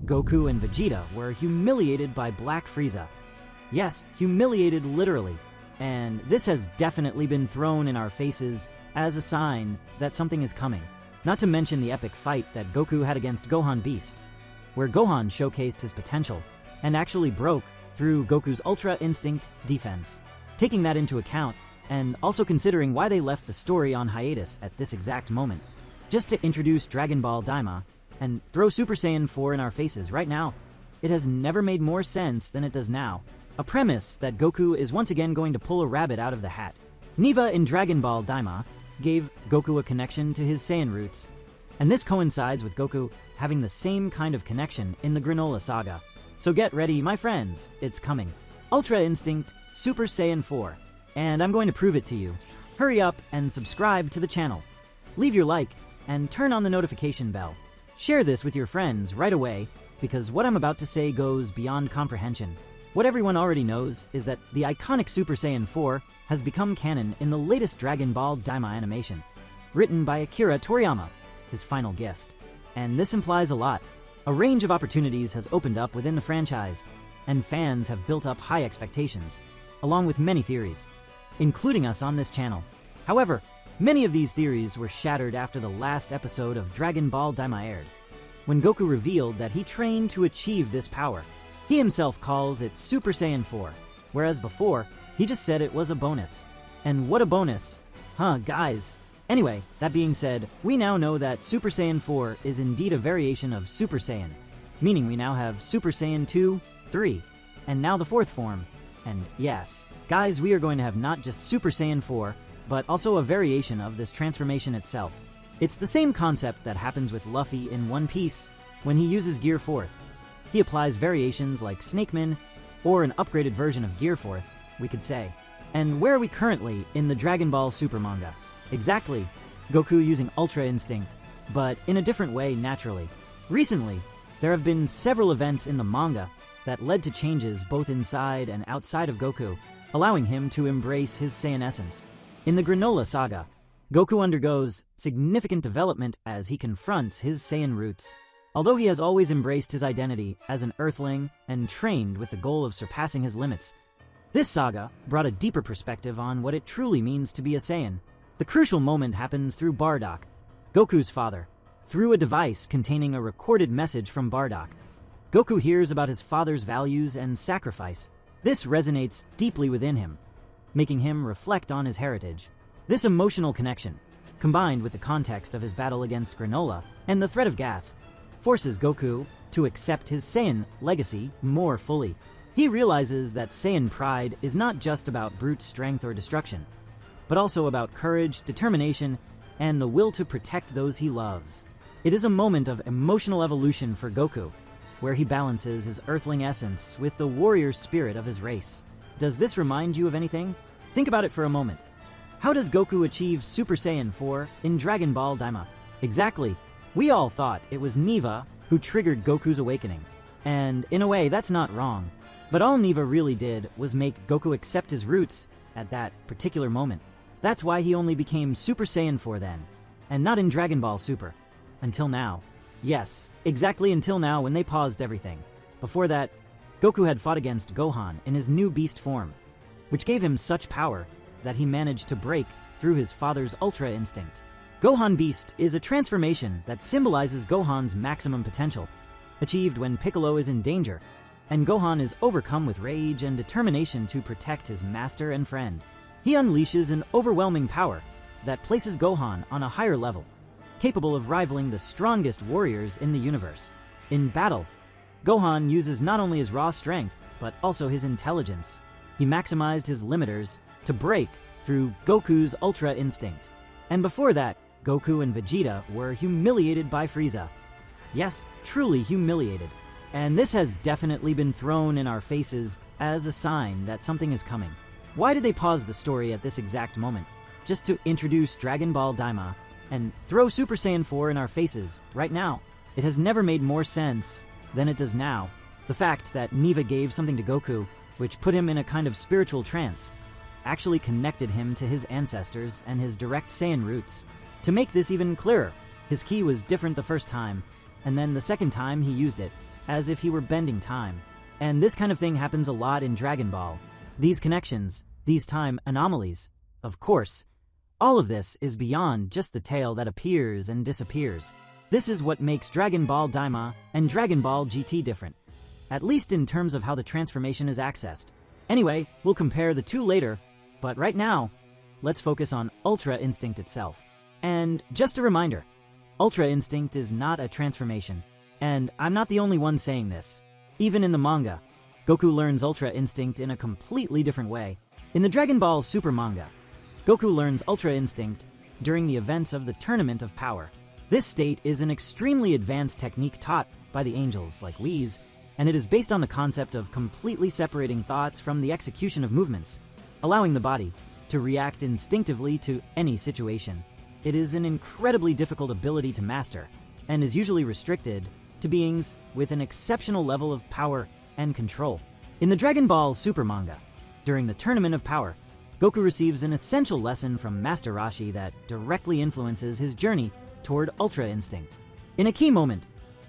Goku and Vegeta were humiliated by Black Frieza. Yes, humiliated literally. And this has definitely been thrown in our faces as a sign that something is coming. Not to mention the epic fight that Goku had against Gohan Beast, where Gohan showcased his potential and actually broke through Goku's Ultra Instinct defense. Taking that into account, and also considering why they left the story on hiatus at this exact moment, just to introduce Dragon Ball Daima and throw Super Saiyan 4 in our faces right now, it has never made more sense than it does now. A premise that Goku is once again going to pull a rabbit out of the hat. Neva in Dragon Ball Daima gave Goku a connection to his Saiyan roots, and this coincides with Goku having the same kind of connection in the Granola Saga. So get ready, my friends, it's coming. Ultra Instinct Super Saiyan 4, and I'm going to prove it to you. Hurry up and subscribe to the channel. Leave your like and turn on the notification bell. Share this with your friends right away, because what I'm about to say goes beyond comprehension. What everyone already knows is that the iconic Super Saiyan 4 has become canon in the latest Dragon Ball Daima animation, written by Akira Toriyama, his final gift. And this implies a lot. A range of opportunities has opened up within the franchise, and fans have built up high expectations, along with many theories, including us on this channel. However, many of these theories were shattered after the last episode of Dragon Ball Daima aired, when Goku revealed that he trained to achieve this power. He himself calls it Super Saiyan 4, whereas before, he just said it was a bonus. And what a bonus! Huh, guys? Anyway, that being said, we now know that Super Saiyan 4 is indeed a variation of Super Saiyan, meaning we now have Super Saiyan 2, 3, and now the fourth form. And yes, guys, we are going to have not just Super Saiyan 4, but also a variation of this transformation itself. It's the same concept that happens with Luffy in One Piece when he uses Gear 4th. He applies variations like Snakeman, or an upgraded version of Gear 4th, we could say. And where are we currently in the Dragon Ball Super manga? Exactly, Goku using Ultra Instinct, but in a different way naturally. Recently, there have been several events in the manga that led to changes both inside and outside of Goku, allowing him to embrace his Saiyan essence. In the Granola Saga, Goku undergoes significant development as he confronts his Saiyan roots. Although he has always embraced his identity as an Earthling and trained with the goal of surpassing his limits, this saga brought a deeper perspective on what it truly means to be a Saiyan. The crucial moment happens through Bardock, Goku's father. Through a device containing a recorded message from Bardock, Goku hears about his father's values and sacrifice. This resonates deeply within him, making him reflect on his heritage. This emotional connection, combined with the context of his battle against Granola and the threat of gas, forces Goku to accept his Saiyan legacy more fully. He realizes that Saiyan pride is not just about brute strength or destruction, but also about courage, determination, and the will to protect those he loves. It is a moment of emotional evolution for Goku, where he balances his Earthling essence with the warrior spirit of his race. Does this remind you of anything? Think about it for a moment. How does Goku achieve Super Saiyan 4 in Dragon Ball Daima? Exactly. We all thought it was Neva who triggered Goku's awakening. And in a way, that's not wrong. But all Neva really did was make Goku accept his roots at that particular moment. That's why he only became Super Saiyan 4 then, and not in Dragon Ball Super. Until now. Yes, exactly until now when they paused everything. Before that, Goku had fought against Gohan in his new beast form, which gave him such power that he managed to break through his father's Ultra Instinct. Gohan Beast is a transformation that symbolizes Gohan's maximum potential, achieved when Piccolo is in danger, and Gohan is overcome with rage and determination to protect his master and friend. He unleashes an overwhelming power that places Gohan on a higher level, capable of rivaling the strongest warriors in the universe. In battle, Gohan uses not only his raw strength, but also his intelligence. He maximized his limiters to break through Goku's Ultra Instinct. And before that, Goku and Vegeta were humiliated by Frieza. Yes, truly humiliated. And this has definitely been thrown in our faces as a sign that something is coming. Why did they pause the story at this exact moment? Just to introduce Dragon Ball Daima and throw Super Saiyan 4 in our faces right now. It has never made more sense than it does now. The fact that Neva gave something to Goku, which put him in a kind of spiritual trance, actually connected him to his ancestors and his direct Saiyan roots. To make this even clearer, his ki was different the first time, and then the second time he used it, as if he were bending time. And this kind of thing happens a lot in Dragon Ball. These connections, these time anomalies, of course. All of this is beyond just the tale that appears and disappears. This is what makes Dragon Ball Daima and Dragon Ball GT different, at least in terms of how the transformation is accessed. Anyway, we'll compare the two later, but right now, let's focus on Ultra Instinct itself. And just a reminder, Ultra Instinct is not a transformation, and I'm not the only one saying this. Even in the manga, Goku learns Ultra Instinct in a completely different way. In the Dragon Ball Super manga, Goku learns Ultra Instinct during the events of the Tournament of Power. This state is an extremely advanced technique taught by the angels like Whis, and it is based on the concept of completely separating thoughts from the execution of movements, allowing the body to react instinctively to any situation. It is an incredibly difficult ability to master, and is usually restricted to beings with an exceptional level of power and control. In the Dragon Ball Super manga, during the Tournament of Power, Goku receives an essential lesson from Master Roshi that directly influences his journey toward Ultra Instinct. In a key moment,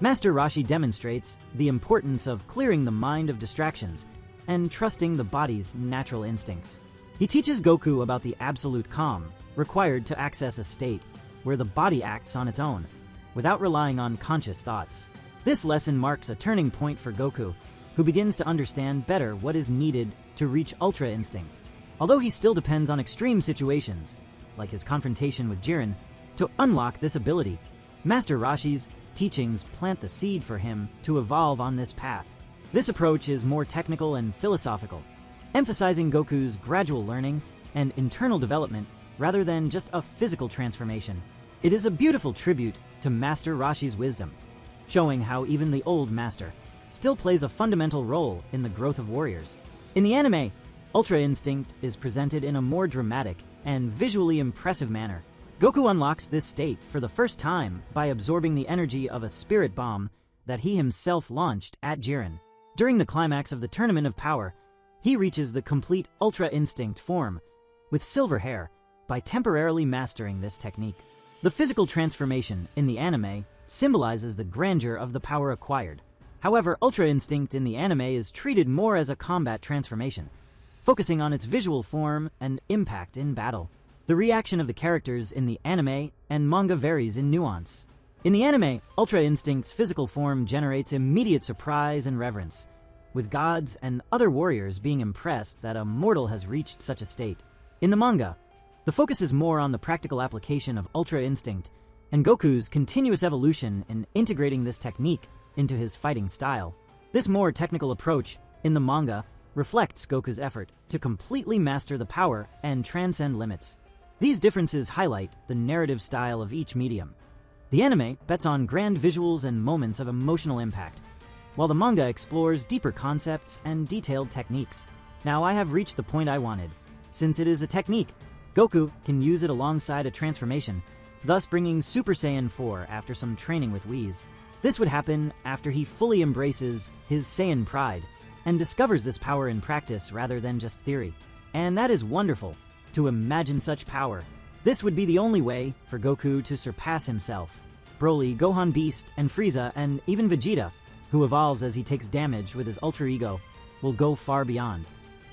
Master Roshi demonstrates the importance of clearing the mind of distractions and trusting the body's natural instincts. He teaches Goku about the absolute calm required to access a state where the body acts on its own, without relying on conscious thoughts. This lesson marks a turning point for Goku, who begins to understand better what is needed to reach Ultra Instinct. Although he still depends on extreme situations, like his confrontation with Jiren, to unlock this ability, Master Roshi's teachings plant the seed for him to evolve on this path. This approach is more technical and philosophical, emphasizing Goku's gradual learning and internal development rather than just a physical transformation. It is a beautiful tribute to Master Roshi's wisdom, showing how even the old master still plays a fundamental role in the growth of warriors. In the anime, Ultra Instinct is presented in a more dramatic and visually impressive manner. Goku unlocks this state for the first time by absorbing the energy of a spirit bomb that he himself launched at Jiren. During the climax of the Tournament of Power, he reaches the complete Ultra Instinct form, with silver hair, by temporarily mastering this technique. The physical transformation in the anime symbolizes the grandeur of the power acquired. However, Ultra Instinct in the anime is treated more as a combat transformation, focusing on its visual form and impact in battle. The reaction of the characters in the anime and manga varies in nuance. In the anime, Ultra Instinct's physical form generates immediate surprise and reverence, with gods and other warriors being impressed that a mortal has reached such a state. In the manga, the focus is more on the practical application of Ultra Instinct and Goku's continuous evolution in integrating this technique into his fighting style. This more technical approach in the manga reflects Goku's effort to completely master the power and transcend limits. These differences highlight the narrative style of each medium. The anime bets on grand visuals and moments of emotional impact, while the manga explores deeper concepts and detailed techniques. Now I have reached the point I wanted. Since it is a technique, Goku can use it alongside a transformation, thus bringing Super Saiyan 4 after some training with Whis. This would happen after he fully embraces his Saiyan pride and discovers this power in practice rather than just theory. And that is wonderful, to imagine such power. This would be the only way for Goku to surpass himself. Broly, Gohan Beast, and Frieza, and even Vegeta, who evolves as he takes damage with his Ultra Ego, will go far beyond.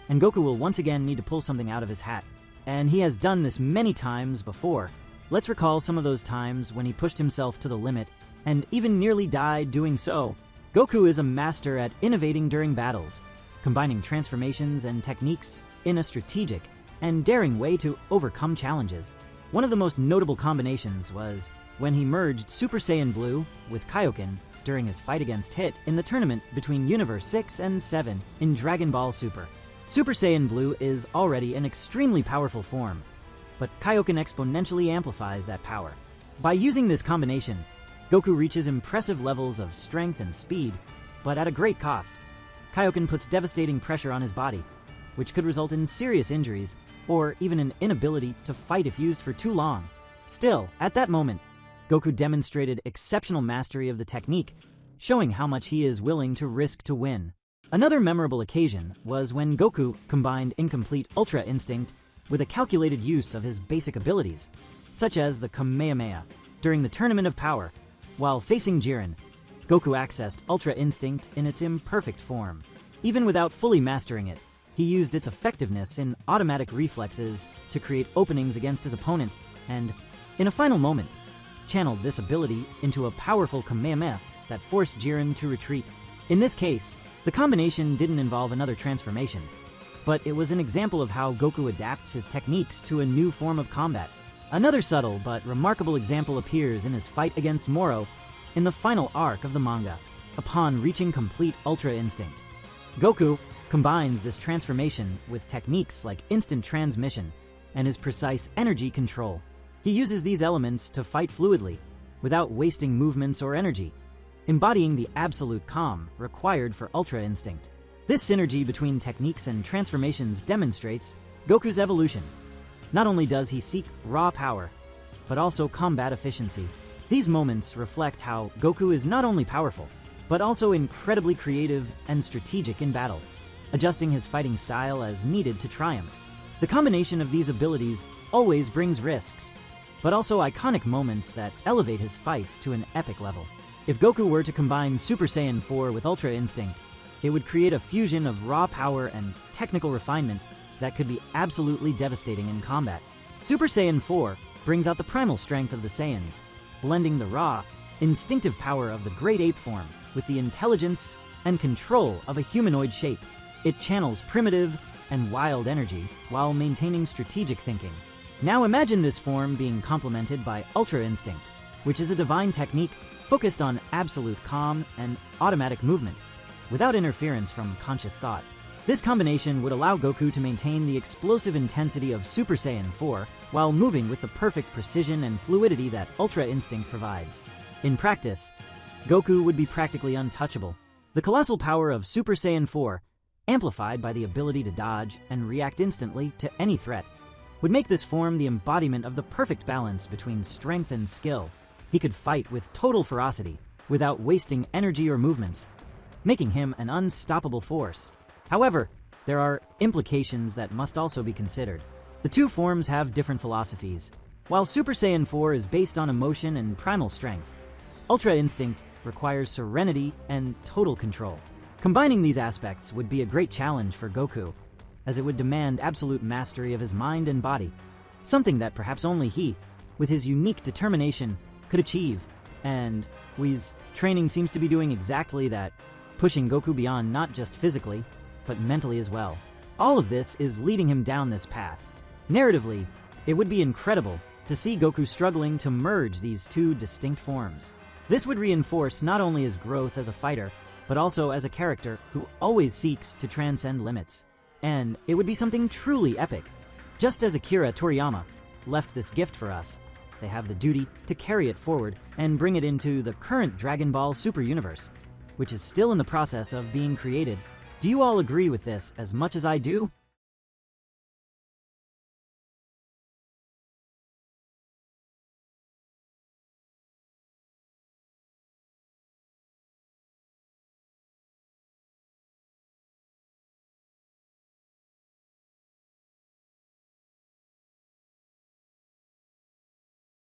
And Goku will once again need to pull something out of his hat. And he has done this many times before. Let's recall some of those times when he pushed himself to the limit and even nearly died doing so. Goku is a master at innovating during battles, combining transformations and techniques in a strategic and daring way to overcome challenges. One of the most notable combinations was when he merged Super Saiyan Blue with Kaioken during his fight against Hit in the tournament between Universe 6 and 7 in Dragon Ball Super. Super Saiyan Blue is already an extremely powerful form, but Kaioken exponentially amplifies that power. By using this combination, Goku reaches impressive levels of strength and speed, but at a great cost. Kaioken puts devastating pressure on his body, which could result in serious injuries or even an inability to fight if used for too long. Still, at that moment, Goku demonstrated exceptional mastery of the technique, showing how much he is willing to risk to win. Another memorable occasion was when Goku combined incomplete Ultra Instinct with a calculated use of his basic abilities, such as the Kamehameha, during the Tournament of Power. While facing Jiren, Goku accessed Ultra Instinct in its imperfect form. Even without fully mastering it, he used its effectiveness in automatic reflexes to create openings against his opponent and, in a final moment, channeled this ability into a powerful Kamehameha that forced Jiren to retreat. In this case, the combination didn't involve another transformation, but it was an example of how Goku adapts his techniques to a new form of combat. Another subtle but remarkable example appears in his fight against Moro in the final arc of the manga, upon reaching complete Ultra Instinct. Goku combines this transformation with techniques like instant transmission and his precise energy control. He uses these elements to fight fluidly, without wasting movements or energy, embodying the absolute calm required for Ultra Instinct. This synergy between techniques and transformations demonstrates Goku's evolution. Not only does he seek raw power, but also combat efficiency. These moments reflect how Goku is not only powerful, but also incredibly creative and strategic in battle, adjusting his fighting style as needed to triumph. The combination of these abilities always brings risks, but also iconic moments that elevate his fights to an epic level. If Goku were to combine Super Saiyan 4 with Ultra Instinct, it would create a fusion of raw power and technical refinement that could be absolutely devastating in combat. Super Saiyan 4 brings out the primal strength of the Saiyans, blending the raw, instinctive power of the great ape form with the intelligence and control of a humanoid shape. It channels primitive and wild energy while maintaining strategic thinking. Now imagine this form being complemented by Ultra Instinct, which is a divine technique focused on absolute calm and automatic movement, without interference from conscious thought. This combination would allow Goku to maintain the explosive intensity of Super Saiyan 4 while moving with the perfect precision and fluidity that Ultra Instinct provides. In practice, Goku would be practically untouchable. The colossal power of Super Saiyan 4, amplified by the ability to dodge and react instantly to any threat, would make this form the embodiment of the perfect balance between strength and skill. He could fight with total ferocity, without wasting energy or movements, making him an unstoppable force. However, there are implications that must also be considered. The two forms have different philosophies. While Super Saiyan 4 is based on emotion and primal strength, Ultra Instinct requires serenity and total control. Combining these aspects would be a great challenge for Goku, as it would demand absolute mastery of his mind and body, something that perhaps only he, with his unique determination, could achieve. And Whis' training seems to be doing exactly that, pushing Goku beyond not just physically, but mentally as well. All of this is leading him down this path. Narratively, it would be incredible to see Goku struggling to merge these two distinct forms. This would reinforce not only his growth as a fighter, but also as a character who always seeks to transcend limits. And it would be something truly epic. Just as Akira Toriyama left this gift for us, they have the duty to carry it forward and bring it into the current Dragon Ball Super Universe, which is still in the process of being created. Do you all agree with this as much as I do?